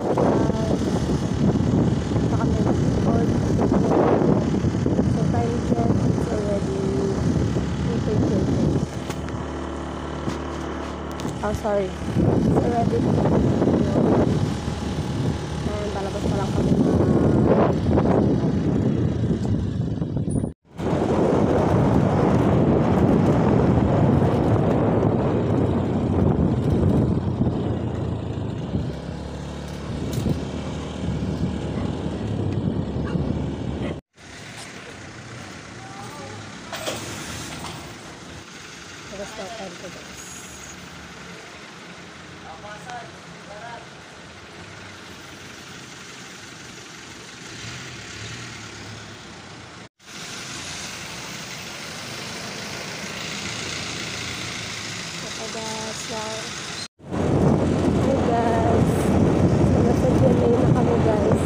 Baka kami mag-record. So time check, it's already 2:30. Oh, sorry. It's already 2:30. And palabas pa lang kami na start time ko guys. Hey guys, so nasa GMA na kami guys.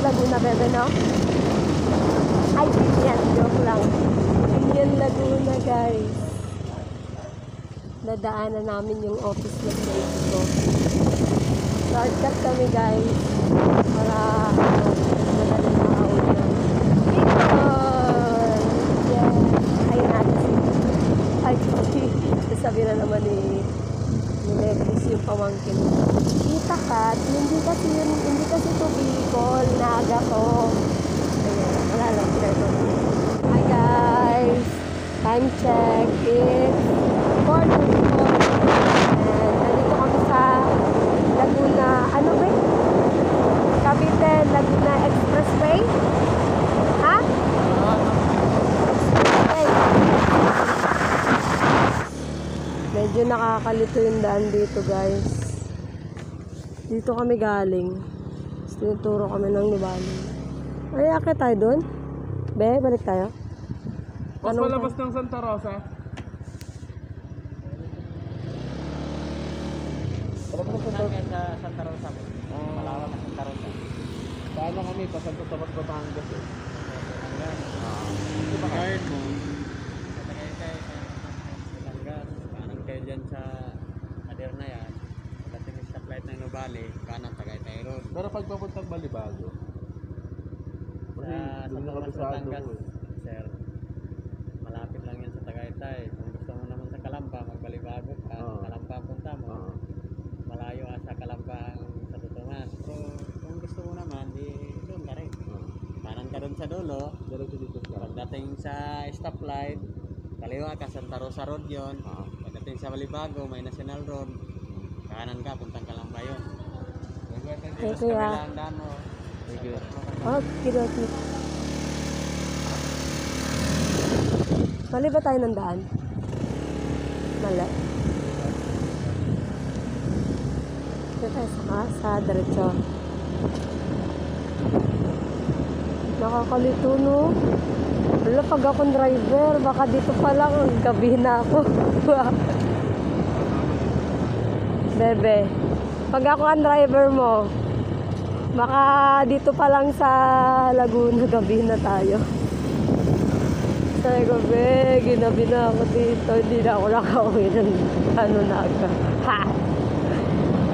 Laguna, bebe, no? Ay, yan, joke lang. Yan, Laguna, guys. Dadaanan namin yung office ng baby ko. Shortcut kami, guys. Para madaling makauwi na. Yeah. Ayun natin. Ay, sabi na naman ni Levis yung pamangkin. Kita ka, hindi kasi ito Bicol, naga ko. Ayan, wala lang, pero. Hi guys, time check is 4:24. And nandito kami sa Laguna, ano ba? Cavite, Laguna Expressway. Ha? Okay. Medyo nakakalito yung daan dito guys. Dito kami galing. Tinuturo kami ng Nubali. Ay, akit tayo doon? Be, balik tayo. Mas malabas ng Santa Rosa. Malabas sa Santa Rosa. Malawak ng Santa Rosa. Paano kami? Pasanto sa Batangas eh. Ito ba kahit mo? Tagaytay, Batangas. Kanan kayo dyan sa Ader na yan. Pagdating sa flight ng Nubali, kanan Tagaytay Road. Pero pag papuntang Balibago, Sa doon na Batangas, kabisado ko eh. sir. Malapit lang yan sa Tagaytay. Kung gusto mo naman sa Kalamba, magbalibago ka. Kalamba ang punta mo. Malayo sa Kalamba sa Tutungan. So, kung gusto mo naman, di doon ka rin. Kanan ka doon sa dulo. Diretso dito sa Pagdating sa stoplight, kaliwa ka, Santa Rosa Road yun. Pagdating sa Balibago, may National Road. Kanan ka, puntang Kalamba yun. Thank you, ah. Thank you. Okay. Mali ba tayo ng daan? Mali. Dito tayo sa diretso. Nakakalito, no? Wala, pag akong driver, baka dito pa lang, gabi na ako. Bebe, pag ako ang driver mo, baka dito pa lang sa Laguna, gabi na tayo. Sabi ko, be, ginabi na ako dito, hindi na ako nakauwi ng naga. Ha!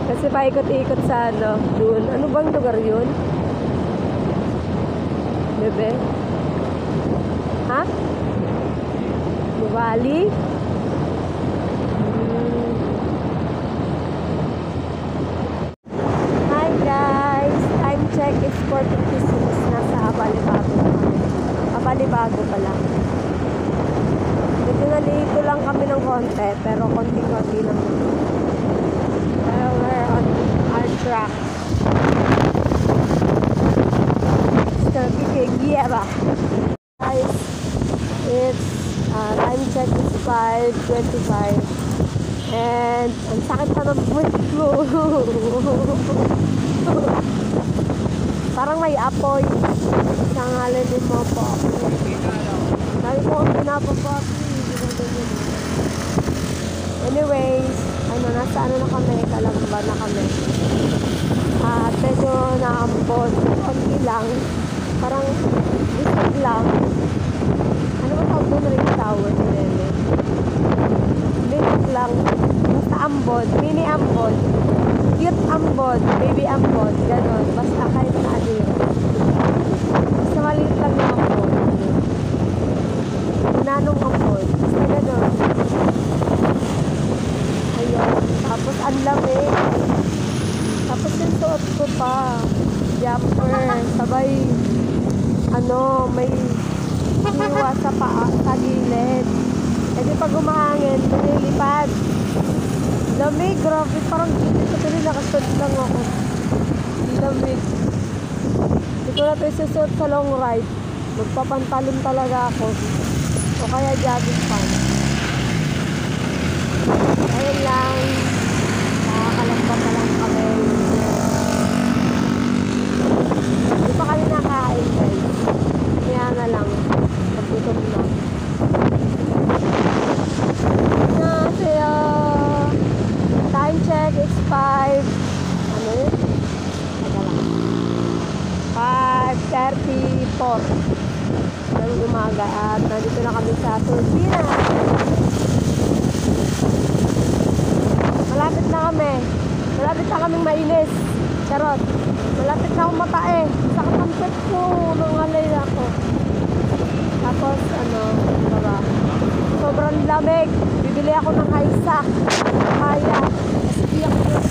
Kasi paikot-ikot sa doon. Ano bang lugar yun? Bebe? Ha? Nubali? Hi guys! Time check is 4:56. Nasa Abalibago. Abalibago pala. Medyo nalito lang kami ng konti, pero konti-konti lang. Where 5:25. And ang sakit pa ng buwit ko. Parang may apoy. Isang halin din mo po ako. Dahil ko ang pinapapapi. Anyways, nasa na kami, Kalamba na kami. At medyo naambon. Konti lang. Parang isip lang. Ano ba tawag doon ring tower ni Nene? Limit lang. Basta ambon. Mini ambon. Cute ambon. Baby ambon. Ganon. Basta kahit na ano yun. Basta maliit lang yung ambon. Nanong ambon. Basta ganon. Ayun. Tapos ang lamig. Tapos yung suot ko pa. Jumper. Sabay may hiwa sa paa, sa gilid. E di pag umahangin, lumilipad. Lamig, grabe. Parang dito ko rin nakasod lang ako. Lamig. Hindi ko na ito isusuot sa long ride. Magpapantalon talaga ako. O kaya jogging pants. Ayun lang. Nakakalamba pa lang kami. Hindi pa kami nakain, guys. Kaya na lang. Paggutom na. Kaya time check, it's 5. Ano yun? Taga lang. 5:34 ng umaga at nandito na kami sa Turbina. Malapit na kami. Malapit na kaming mainis. Charot. Malapit na akong matae. Sakit ang pet ko. Nangalay ako. Tapos, diba? Sobrang lamig. Bibili ako ng Haysa. Kaya. Kasi ako yun.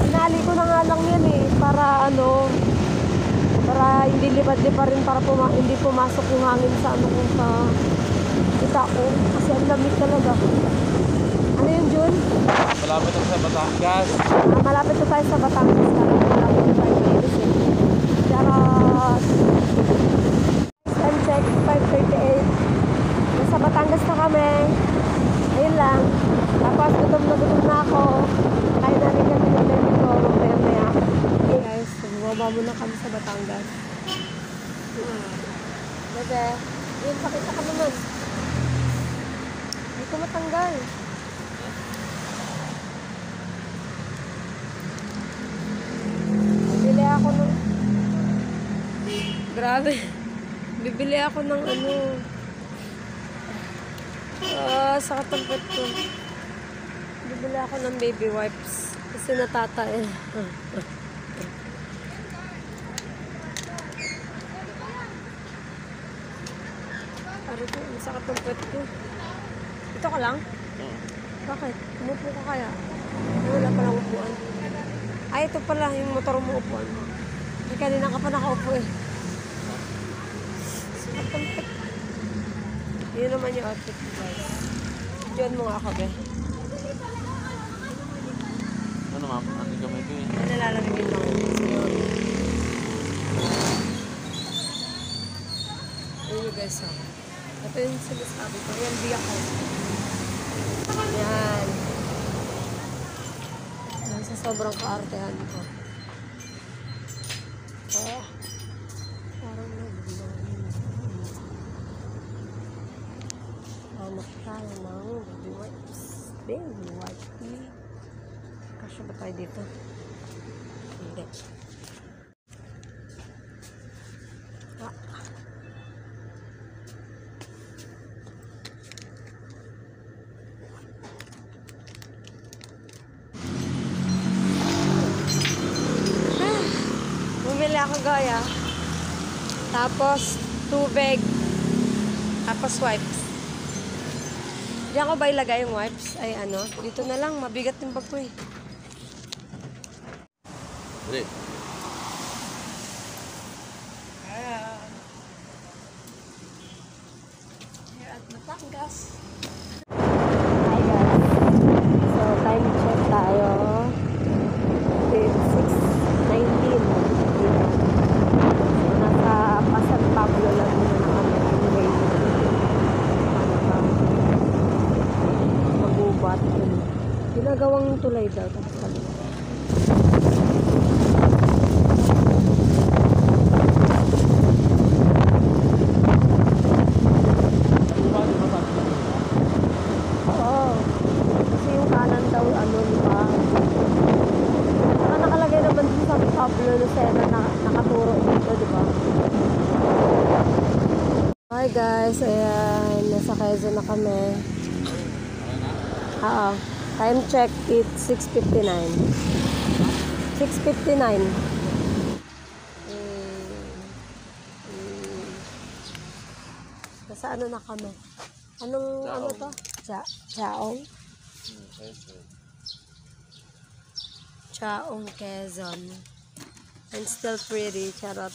Inali ko na nga lang yan eh. Para para hindi libad-libad rin. Para hindi pumasok yung hangin sa kung sa kita ko. Kasi ang lamig talaga. Ano yun, Jun? Malapit na sa Batangas. Malapit na tayo sa Batangas. Malapit na tayo sa Iris eh. Charot! Time check, 5:38. Nasa Batangas na kami. Ayun lang. Tapos gutom na ako. Kaya na rin kami ng baby ko. Maya-maya. Okay guys, bumaba muna kami sa Batangas. Bebe, yun, pakita ka naman. Hindi ko matanggal. Bibili ako ng... Grabe. Bibili ako ng sa katampot ko. Bibili ako ng baby wipes. Kasi natatae. Pare ko, sa katampot ko. Ito ka lang? Bakit? Umupo ka kaya? Wala palang upuan. Ay, ito pala yung motor mo upuan mo. Ay, kanina ka pa nakaupo eh. Katampot. Yun naman yung outfit ko, guys. Diyan mo nga ako, be. Ano ma'am? Ano gamay ko yun? Nalalamigin lang. Ayun guys, oh. Ito yung sinasabi ko. Yan, di ako. Yan. Yan sa sobrang kaartehan ko. Oh. Parang nagbilang. Hanap tayo ng baby wipes. Baby wipes. Kasya ba tayo dito? Hindi. Ah. Bumili ako gaya. Tapos tubig. Tapos wipes. Diyan ko ba ilagay yung wipes? Ay dito na lang. Mabigat yung bag ko eh. Hindi. Here at Batangas. Hi guys. So time check tayo. It's 6:19. So nasa San Pablo lang muna na kami. Anyway. ginagawang tulay daw. Tapos kaliwa. Oo. Kasi yung kanan daw, ano, di ba? Saka nakalagay naman din sa Pablo Lucena na nakaturo dito, di ba? Hi guys, ayan, nasa Quezon na kami. Oo. Time check, it's 6:59. 6:59. Nasa ano na kami? Anong, ano to? Chaong? Chaong, Quezon. I'm still pretty, charot.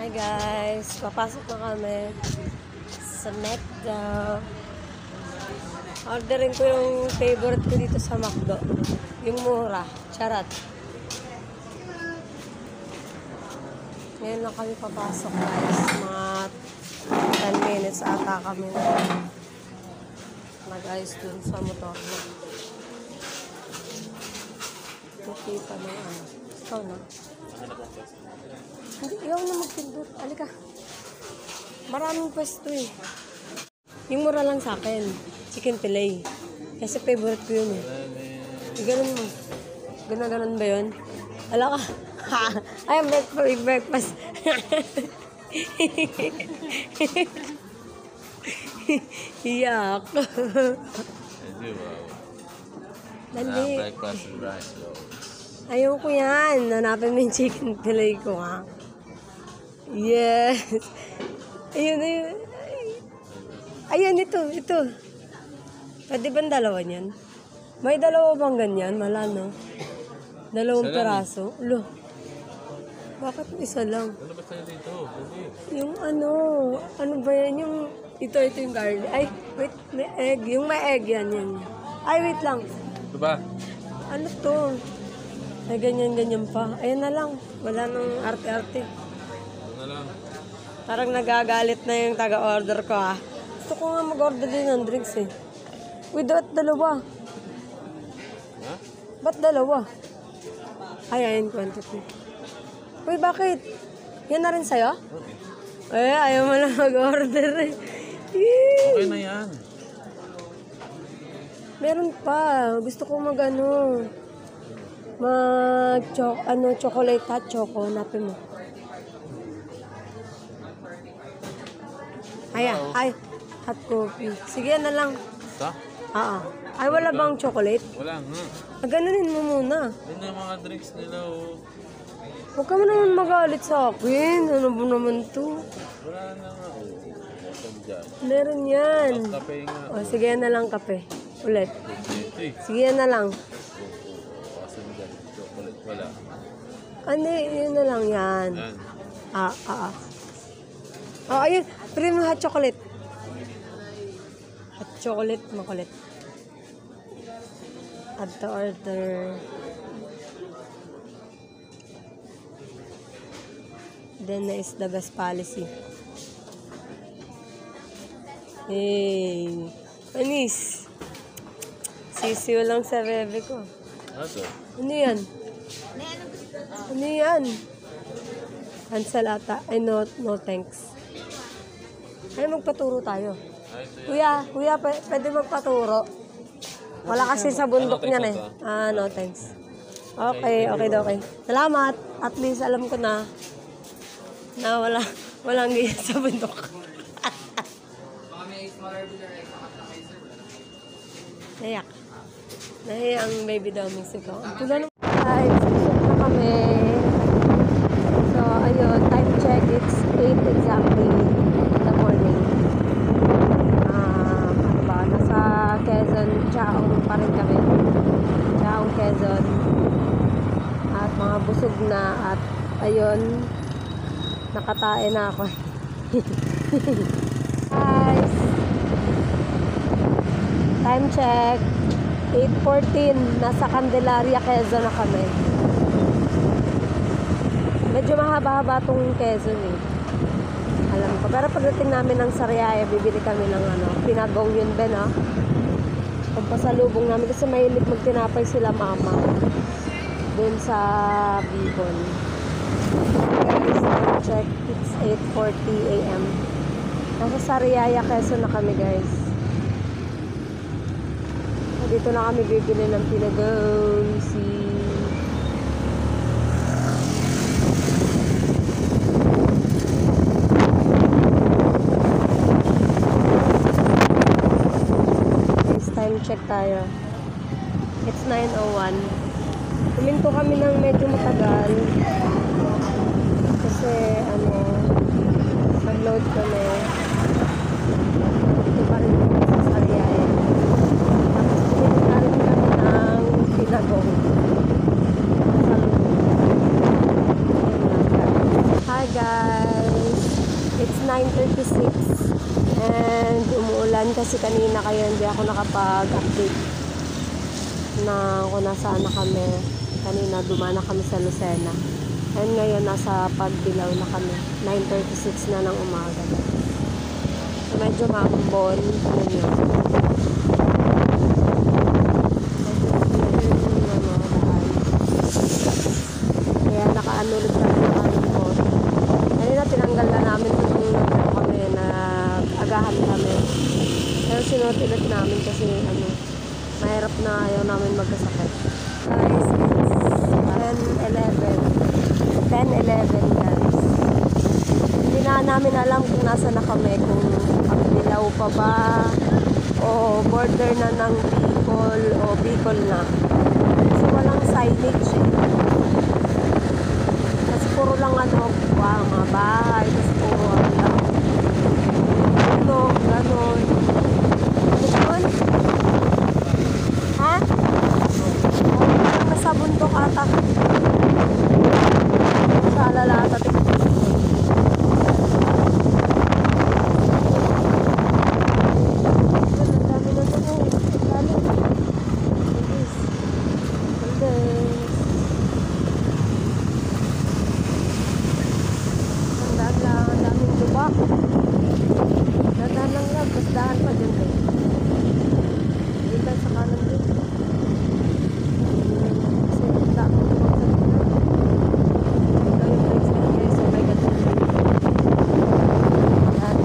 Hi guys, papasok na kami sa McDo. Orderin ko yung favorite ko dito sa McDo. Yung mura, charot. Ngayon lang kami papasok guys. Mga 10 minutes ata kami nag-ayos dun sa motor. Nakita na yung ano. Ikaw na. Hindi, ikaw na magpindot. Alika. Maraming pwesto eh. Yung mura lang sa akin. Chicken fillet. Kasi favorite ko yun eh. Ganun mo. Ganun ba yun? Ala ka. Ay, breakfast. Iyak. Dali. Breakfast and rice. Ayoko yan. Hanapin mo yung chicken fillet ko, ha? Yes. Ayun. Ayun, ito. Pwede ba dalawa niyan? May dalawa bang ganyan? Wala, no? Dalawang peraso. Ulo. Bakit isa lang? Ano ba sa'yo dito? Yung ano ba yan? Yung, ito yung garlic. Ay, wait, may egg. Yung may egg yan. Ay, wait lang. Ito ba? Ano to? Ay, ganyan pa. Ayun na lang. Wala nang arte-arte. Ito na lang. Parang nagagalit na yung taga-order ko, ha? Gusto ko nga mag-order din ng drinks, eh. Uy, ba't dalawa? Ha? Ba't dalawa? Ay, ayun, quantity. Uy, bakit? Yan na rin sa'yo? Okay. Ayaw mo lang mag-order, eh. Yee! Okay na yan. Meron pa. Gusto ko chocolate hot choco. Napin mo. Ay, hot coffee. Sige na lang. Ito? Oo. Ay, wala bang chocolate? Wala nga. Ganunin mo muna. Yun na yung mga drinks nila, oh. Huwag ka mo naman magalit sa akin. Ano ba naman to? Wala na nga, oh. Meron dyan. Meron yan. Tapos kape nga. O, sige na lang kape. Ulit. Ito eh. Sige na lang. Asan dyan? Chocolate. Wala. Ano, yun na lang yan. Yan. Oh, ayun. Premium hot chocolate. Hot chocolate, makulit. Add to order. Then na is the best policy. Hey. Anis. Sisiw lang sa bebe ko. Ato? Ano yan? Ano yan? Cancel ata. Ay, no thanks. Ay, magpaturo tayo. Ay, ito yan. Kuya, pwede magpaturo. Wala kasi sa bundok niyan eh. No thanks. Okay. Salamat. At least alam ko na walang ganyan sa bundok. Nayak. Nahiya ang baby daw Mexico. Guys, susok na kami. So, ayun, time check, it's 8 exactly in the morning. Nasa Quezon, Chaong pa rin kami. Chaong, Quezon. At mga busog na at ayun, nakatae na ako. Guys, time check, 8:14, nasa Candelaria, Quezon na kami. Medyo mahaba-haba itong Quezon eh. Alam ko. Pero pagdating namin ng Sariaya, bibili kami ng pinagong yun, Ben, ha? Pagpasalubong namin kasi mahilig magtinapay sila mama. Doon sa Bicol. Guys, time check. It's 8:40 a.m. Nasa Sariaya, Quezon na kami guys. Dito na kami bibili ng pinagomsi. Guys, time check tayo. It's 9:01. Huminto kami ng medyo matagal. Kasi nag-load kami. Dito pa rin kami sa Sariaya. Tapos pumunta na rin kami ng Pinagong. Hi guys! It's 9:36 and umuulan kasi kanina kaya hindi ako nakapag-update na kung nasaan na kami. Kanina dumana kami sa Lucena. And ngayon nasa Pagbilao na kami. 9:36 na ng umaga. So, medyo maambon. Kaya nakaanulog kami ng motor. Kanina tinanggal na namin nung kami na agahan kami. Pero sinuot ulit namin kasi mahirap na ayaw namin magkasakit. Guys, it's 10:11 guys. Hindi na namin alam kung nasa na kami, kung Pagbilao pa ba o border na ng Bicol o Bicol na. Kasi walang signage eh. Kasi puro lang mga bahay, kasi puro lang ganon. Ganon? Ha? Nasa bundok ata. Sa alalata. Dahan pa dyan eh. Dito sa kanan din. Kasi dami naman sa dito. Ito yung place na guys. Oh my God. Yan.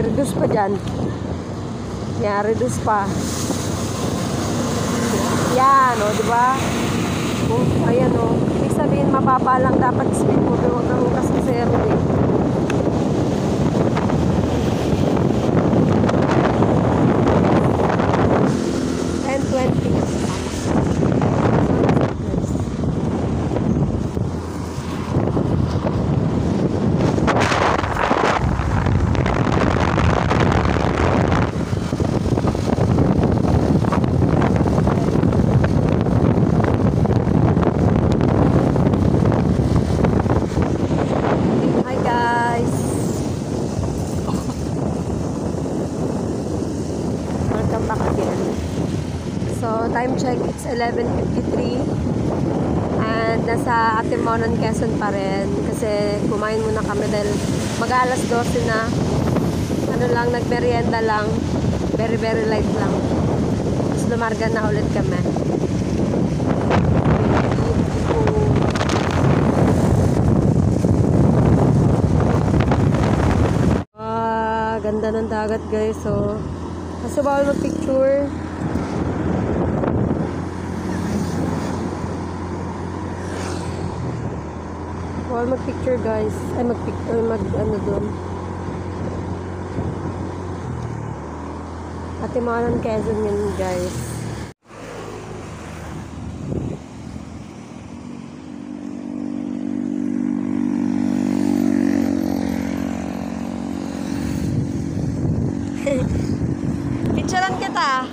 Reduce pa dyan. Yan, reduce pa. Yan, o, diba? Kung, ayan, o. Ibig sabihin, mababa lang dapat speed mo. Huwag kang kasi zero, eh. So, time check, it's 11:53 and nasa Atimonan, Quezon pa rin kasi kumain muna kami dahil mag-alas 12 na. Nagmerienda lang, very very light lang. Tapos lumarga na ulit kami. Ganda ng dagat guys, so kasi bawal mag-picture. Bawal mag-picture guys. Ay doon. Atimonan, Quezon yun guys. Picturean kita.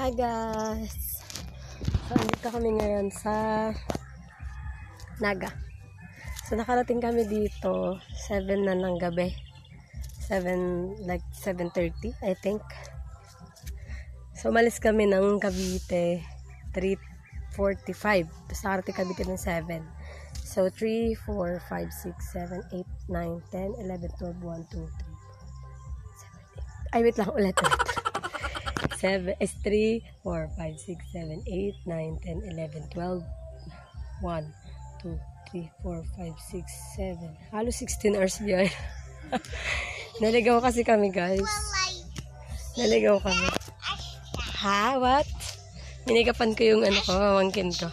Hi guys! So, andito kami ngayon sa Naga. So, nakarating kami dito 7 na ng gabi. 7:30 I think. So, umalis kami ng Cavite 3:45. Tapos nakarating Cavite ng 7. So, 3, 4, 5, 6, 7, 8, 9, 10, 11, 12, 1, 2, 3, 4, 5, 6, 7, 8. Ay, wait lang. Ulit. 7 is 3, 4, 5, 6, 7, 8, 9, 10, 11, 12, 1, 2, 3, 4, 5, 6, 7. Halos 16 hours yun. Naligaw kasi kami, guys. Naligaw kami. Ha? What? Minikapan ko yung ano ko, mamangkin ko.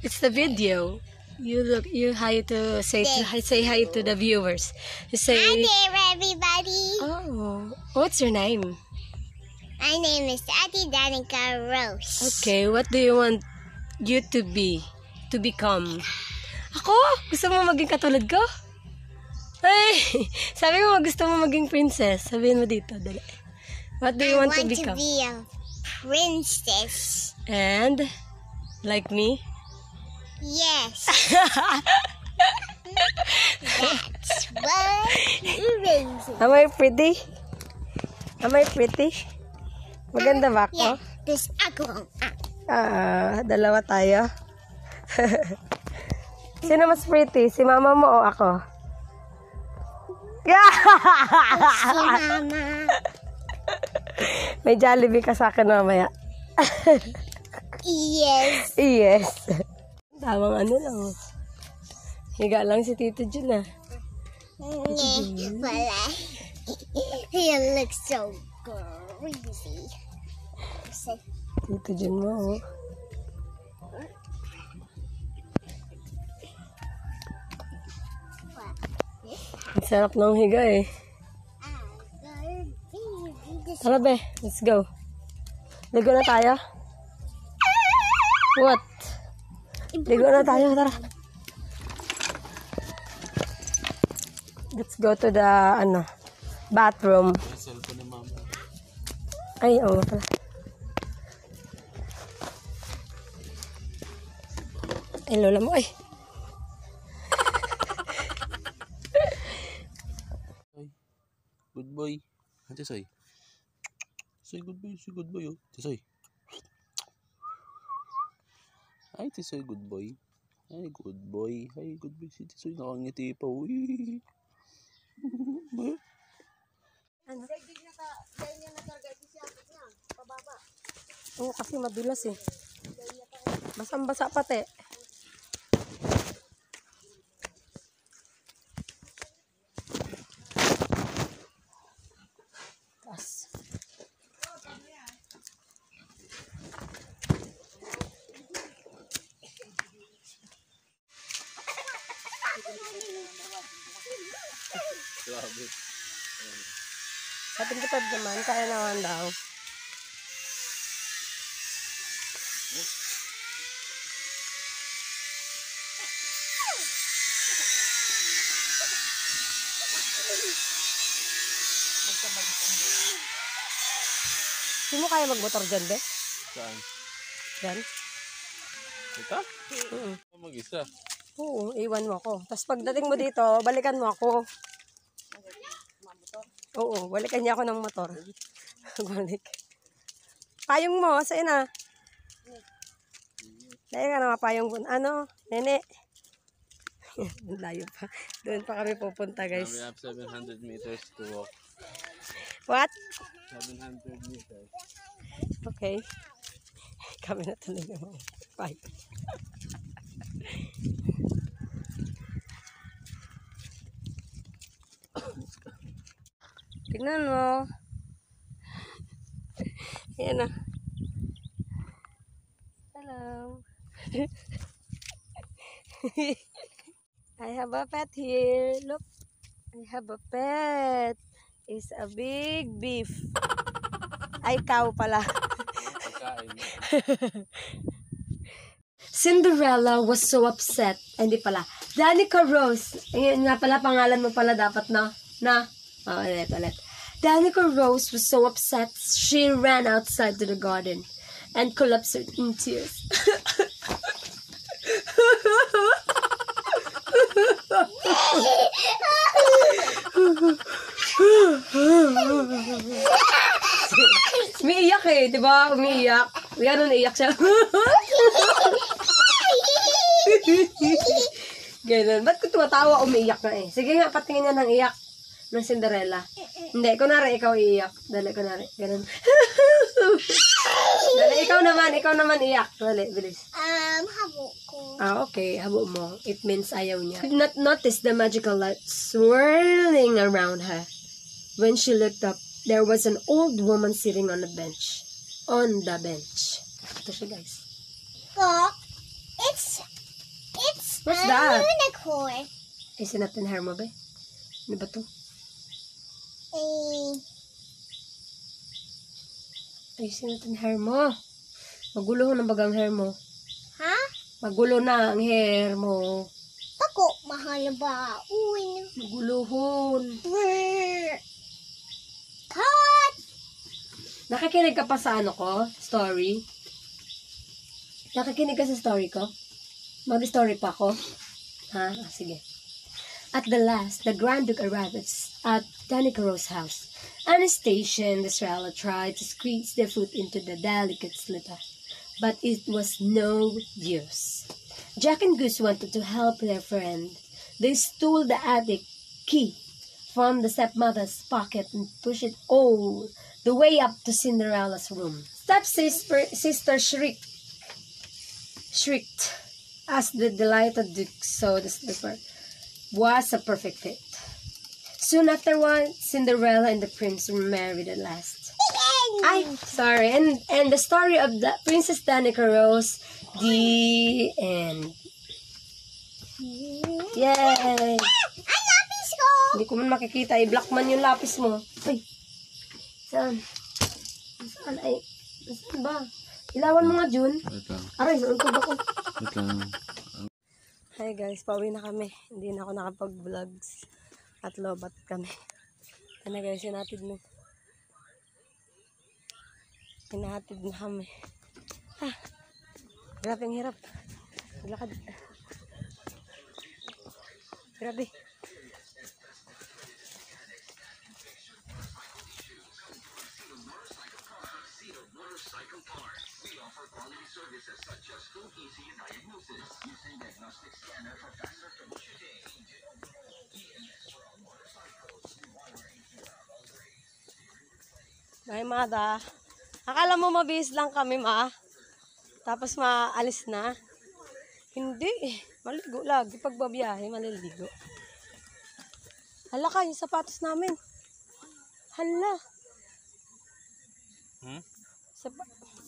It's the video. You hi to say hi to the viewers. You say Hi there, everybody. Oh, what's your name? My name is Ate Danica Rose. Okay, what do you want you to become? Ako? Gusto mo maging katulad ko? Ay, sabi mo gusto mo maging princess. Sabihin mo dito, dali. What do you want to become? I want to be a princess. And like me? Yes. That's what amazing. Am I pretty? Am I pretty? Maganda ba ako? Yeah, this ako. Dalawa tayo. Sino mas pretty? Si mama mo o ako? Si Mama. May Jollibee ka sa akin mamaya. Yes. Yes. Tamang ano lang. Higa lang si Tito Jun ah. Wala. You look so crazy. Tito Jun mo oh. Ang sarap ng higa eh. Tara be, let's go. Ligo na tayo. What? Ligo na tayo, tara. Let's go to the, bathroom. Cellphone ni mama. Ay, oo pala. Ay, lola mo, ay. Good boy. Ate Soy. Say good boy oh. Ate Soy. Ay, Ate Soy, good boy. Ay, good boy. Ay, good boy. Si Ate Soy, nakangiti pa. Uy. Oo, kasi madulas eh. Basang-basa pati. Tas. Grabe. Sabi ko pa naman, kaya naman daw. Hindi mo kaya magmotor dyan, be? Saan? Dyan? Ito? Oo. Mag-isa. Oo, iwan mo ako. Tapos pagdating mo dito, balikan mo ako. Oo, balikan niya ako ng motor. Balik. Payong mo, saan na? Dahil ka na mapayong ko. Ano? Nene? Layo pa. Doon pa kami pupunta, We guys. have 700 meters to walk. What? 700 meters. Okay. Kami na tuloy naman. Bye. Tignan mo. Yan na. Hello. I have a pet here. Look. I have a pet. It's a big beef. Ay, cow pala. Pagkain. Cinderella was so upset. Ay, hindi pala. Danica Rose. Ayun nga pala, pangalan mo pala dapat na. Oh, ulit. Danica Rose was so upset she ran outside to the garden and collapsed in tears. Umiiyak eh, di ba? Umiiyak. Yan, naiyak siya. Ganun. Ba't ko tumatawa? Umiiyak na eh. Sige nga, patingin niya ng iyak ng Cinderella. Hindi, kunwari ikaw iiyak. Dali, kunwari. Ganun. Dali, ikaw naman iiyak. Dali, bilis. Habo ko. Okay, habo mo. It means ayaw niya. Did not notice the magical light swirling around her. When she looked up, there was an old woman sitting on the bench. Ito siya, guys. Look, it's What's a that? unicorn. Ayusin natin hair mo, be. Ano ba to? Ayusin natin hair mo. Magulo na bagang hair mo. Ha? Magulo na ang hair mo. Ako, mahal ba? Uy. Maguluhon. Cut! Nakikinig ka pa sa ano ko? Story? Nakikinig ka sa story ko? Mag-story pa ako? Ha? Sige. At the last, the Grand Duke arrived at Danica Rose's house. Anastasia and Estrella tried to squeeze their foot into the delicate slitter, but it was no use. Jack and Goose wanted to help their friend. They stole the attic key from the stepmother's pocket and pushed it all the way up to Cinderella's room. Stepsister shrieked as the delighted Duke saw the slipper was a perfect fit. Soon afterward, Cinderella and the prince were married at last. Sorry. And the story of the Princess Danica Rose, the end. Yay! Ang lapis ko! Hindi ko man makikita. I-block man yung lapis mo. Ay! Saan? Saan? Ay! Saan ba? Ilawan mo nga, Jun. Wait lang. Aray, saan ko ba ko? Wait lang. Hi guys, pauwi na kami. Hindi na ako nakapag-vlogs. At lobat kami. Ano guys, hinatid mo. Hinahatid na kami. Ah! Grabe ang hirap. Maglakad. Grabe. Bye, Mada. Akala mo mabihis lang kami, ma? Tapos maalis na? Hindi. Maligo lagi. Pagbabiyahe, maliligo. Hala ka, yung sapatos namin. Hala.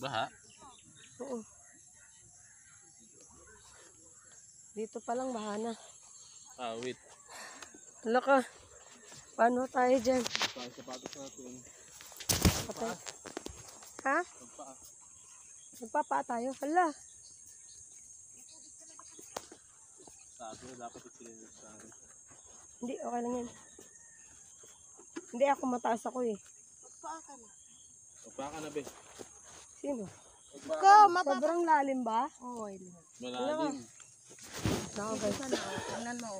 Baha? Oo. Dito pa lang bahana. Wait. Hala ka. Paano tayo dyan? Sapatos natin. Patay. Ha? Nagpapaa tayo. Hala. Sabi na dapat ipilinis sa akin. Hindi, okay lang yan. Hindi ako mataas ako eh. Magpaka na, be. Sino? Ko, Sobrang lalim ba? Oo, Malalim. Nako guys. tingnan mo.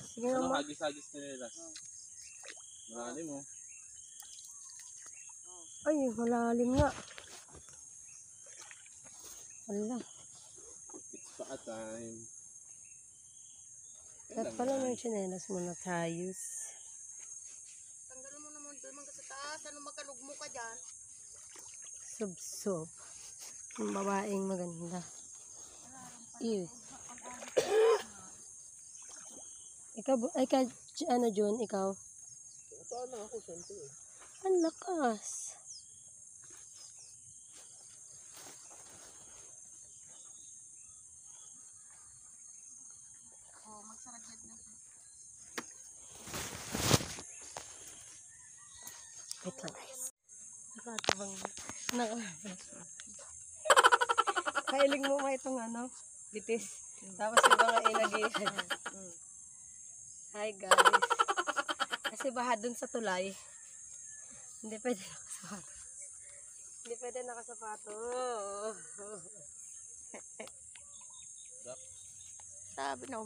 Sige Ano naman. hagis-hagis nila? Malalim, oh. Ay, malalim nga. Wala. It's pa time. At pala may chinelas mo na tayos. Tanggalin mo naman doon mga sa taas. Ano makalugmo ka dyan? Sub-sub. Yung babaeng maganda. Ew. Ikaw, ano Jun, ikaw? Ito lang ako, siyempre. Ang lakas. Wait lang guys. Nakatabang. Kailing mo ma itong ano, bitis. Tapos yung mga inagi. Hi guys. Kasi baha dun sa tulay. Hindi pwede nakasapato. Hindi pwede nakasapato. Sabi na,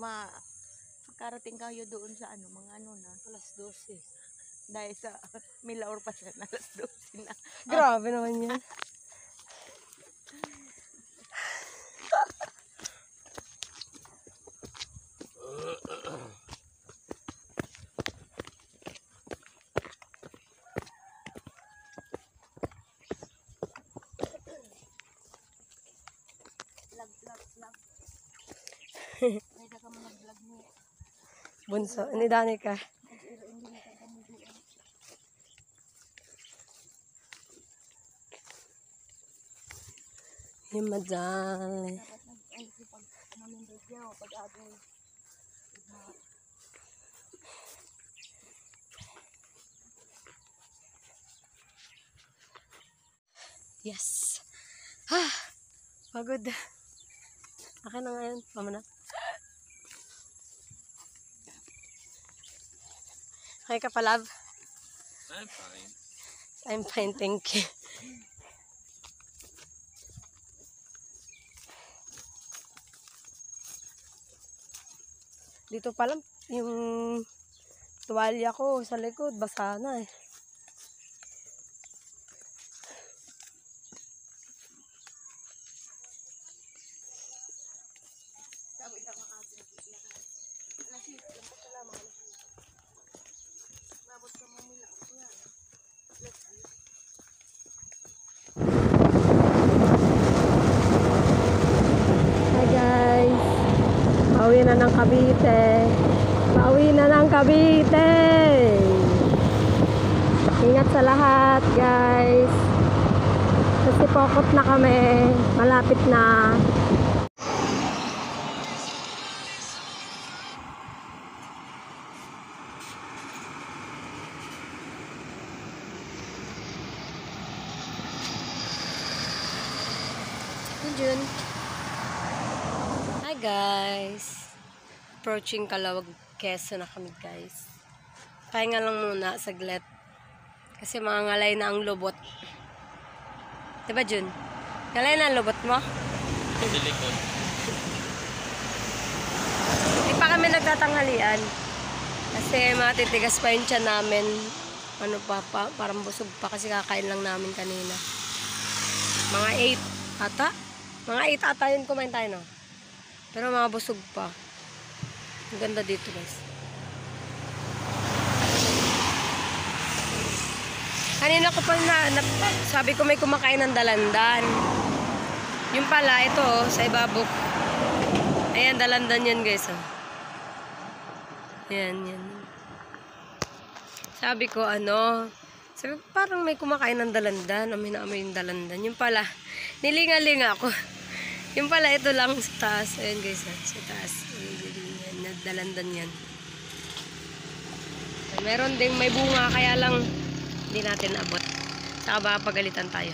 pagkarating kayo doon sa ano, mga ano na, Alas 12. dahil sa Milaor pa siya na alas 12 na. Grabe naman yan. Pwede ka mo nag-vlog mo. Bunso, ni Danica. Yung madali. Yes. Ah, pagod. Akin na ngayon. Mama na. Okay ka pa, love? I'm fine. I'm fine, thank you. Dito pa lang, yung tuwalya ko sa likod, basa na eh. Hi guys, pauwi na ng Cavite. Pauwi na ng Cavite. Ingat sa lahat guys. Kasi pokot na kami. Malapit na. Jun. Hi guys. Approaching Calawag, Quezon na kami guys. Pahinga lang muna saglit. Kasi mga ngalay na ang lubot. Diba Jun? Ngalay na ang lubot mo? Silikon. Hindi pa kami nagtatanghalian. Kasi matitigas pa yung tiyan namin. Ano pa, parang busog pa kasi kakain lang namin kanina. Mga 8 ata. Mga 8 ata yun kumain tayo, no? Pero mga busog pa. Ang ganda dito, guys. Kanina ko pa sabi ko may kumakain ng dalandan. Yung pala, ito, sa ibabok. Ayan, dalandan yan, guys. Oh. Ayan, yan. Sabi ko, parang may kumakain ng dalandan. Amoy na amoy yung dalandan. Yung pala, nilinga-linga ako. Yung pala, ito lang sa taas. Ayan guys, sa taas. Ayan, dalandan yan. Meron ding may bunga, kaya lang hindi natin abot. Saka baka pagalitan tayo.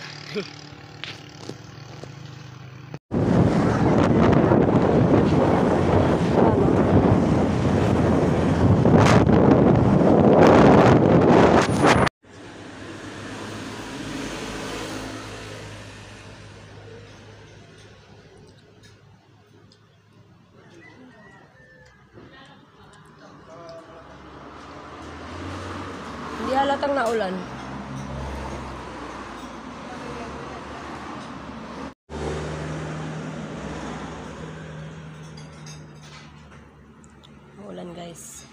Hindi halatang naulan. Maulan guys.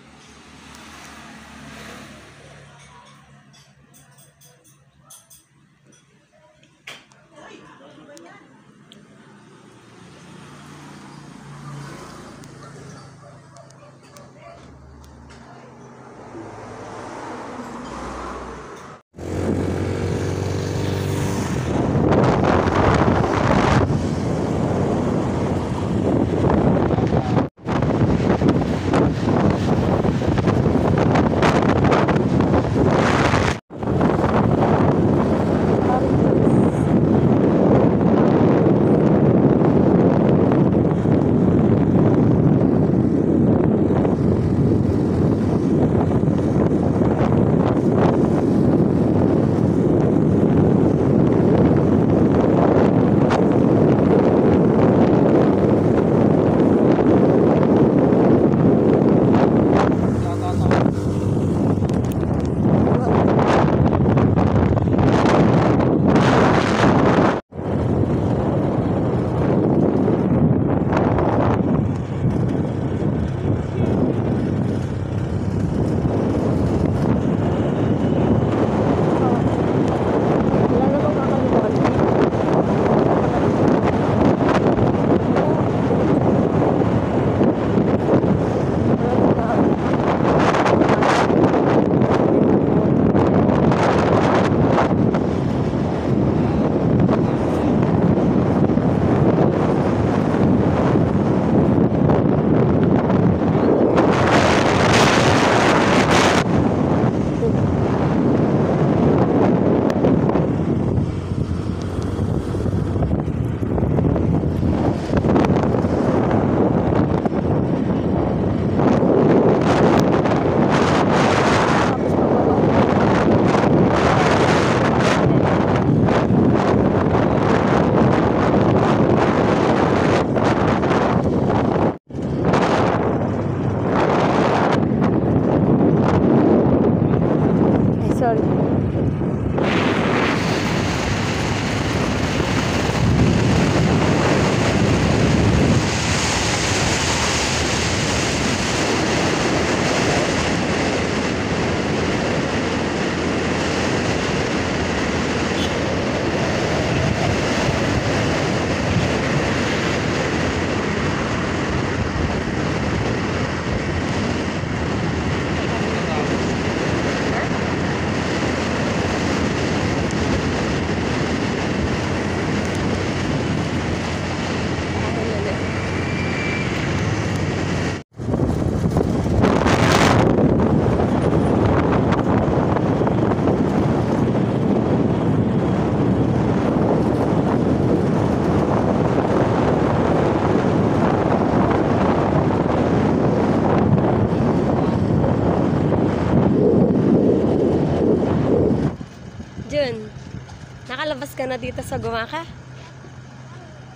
ka na dito sa Gumaka?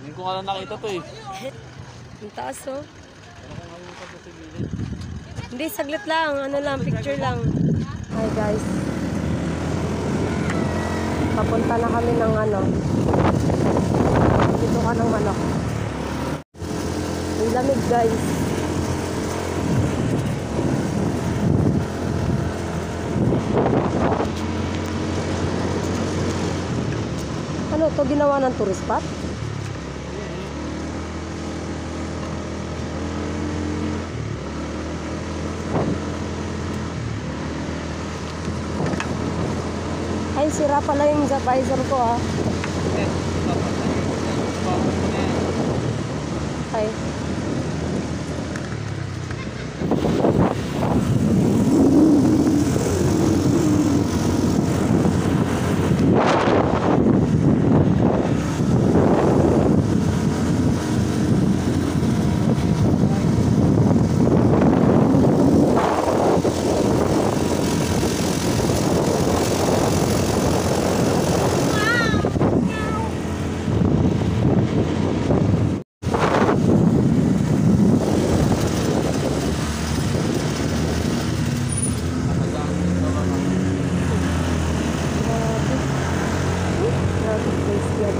Hindi ko nga lang nakita to eh. Ang taas oh. Pero kung ngayon pa sa gilid. Hindi, saglit lang. Ano lang, picture lang. Hi guys. Papunta na kami ng ano. Dito ka ng manok. Ang lamig guys. Ano to, ginawa ng tourist spot? Ay, sira pala yung visor ko ah. Ay. Grabe place yan.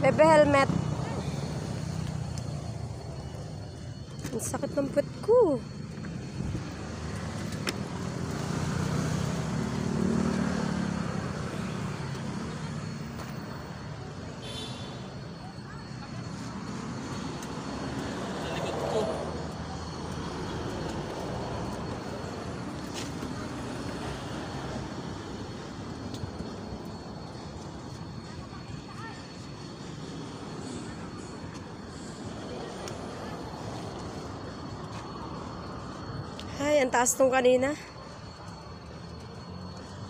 Bebe helmet. Ang sakit ng puwet ko. Ay, ang taas nung kanina.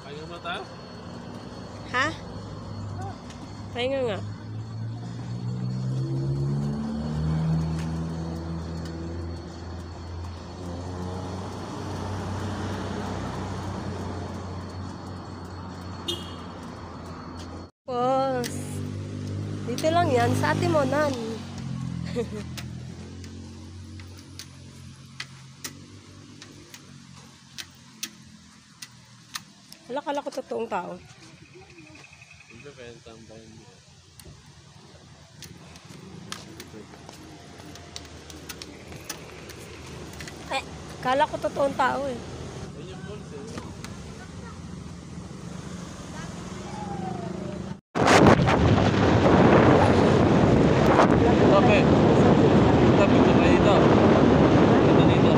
Kaya mo tayo? Ha? Pahinga nga. Boss. Dito lang yan, sa Atimonan. Kala ko totoong tao. Hindi kaya tambayan mo. Ay, kala ko totoong tao eh. Ayun yung balls eh. Tabi. Tabi ka ba dito? Ito dito.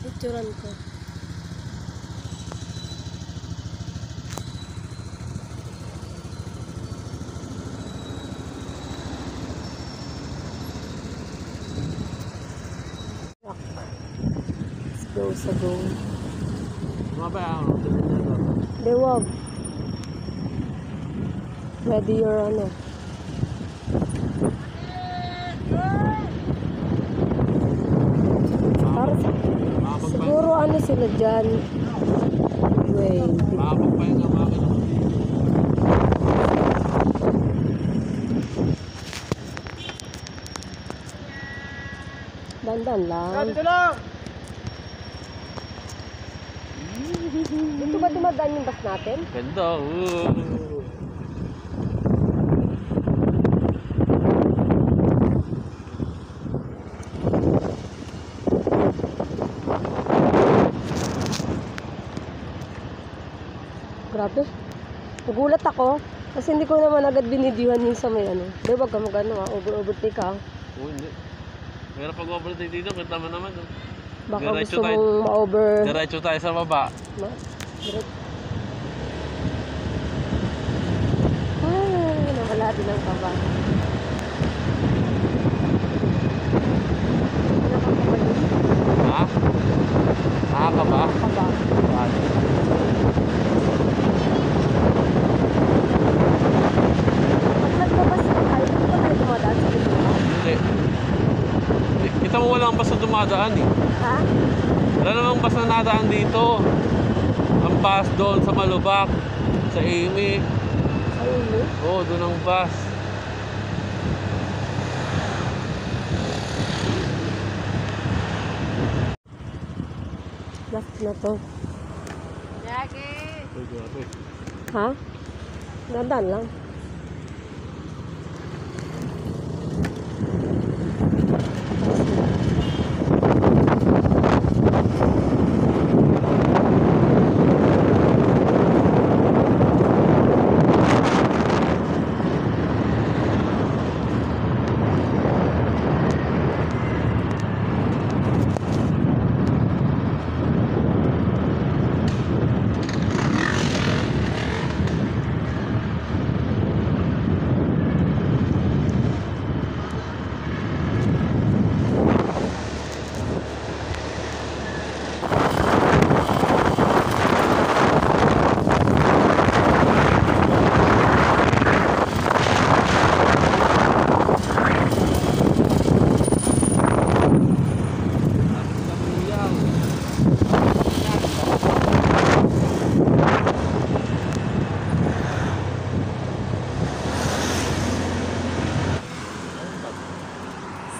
Picturean ko. Let's go sa go. Mabaya ako. Hindi, wag. Ready your ano. Siguro ano sila dyan. Wait. Makapagpahin ang makina mo. Dandan lang. Dito lang! Dito ba dumadaan yung bus natin? Ganda. Grabe. Nagulat ako. Kasi hindi ko naman agad binidyohan yung sa may ano. Di, wag ka mag-ano ah. Overtake ah. Oo, hindi. Pero pag overtake dito, kita mo naman. Oh. Baka Diretso gusto tayo. mong ma-over. Diretso tayo sa baba. Nawala din ang kaba. Ha? Nakakaba? Kaba. Bakit? Pag nagbabas ka tayo, hindi ba tayo dumadaan sa gitna? Hindi. Kita mo walang bus na dumadaan eh. Ha? Wala namang bus na nadaan dito. Ang bus doon sa Malubak, sa Amy. Ayun eh. Oo, doon ang bus. Left na to. Jackie! Ay, grabe. Ha? Dadaan lang.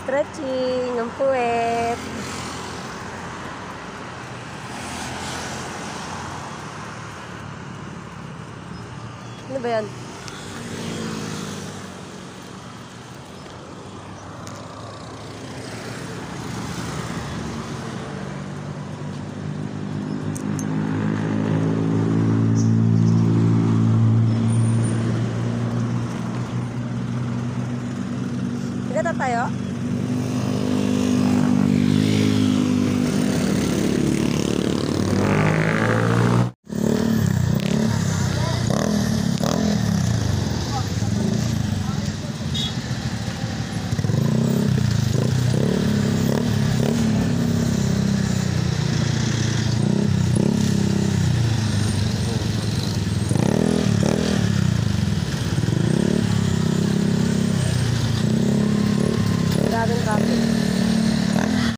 Stretching ang puwet. Ano ba yan?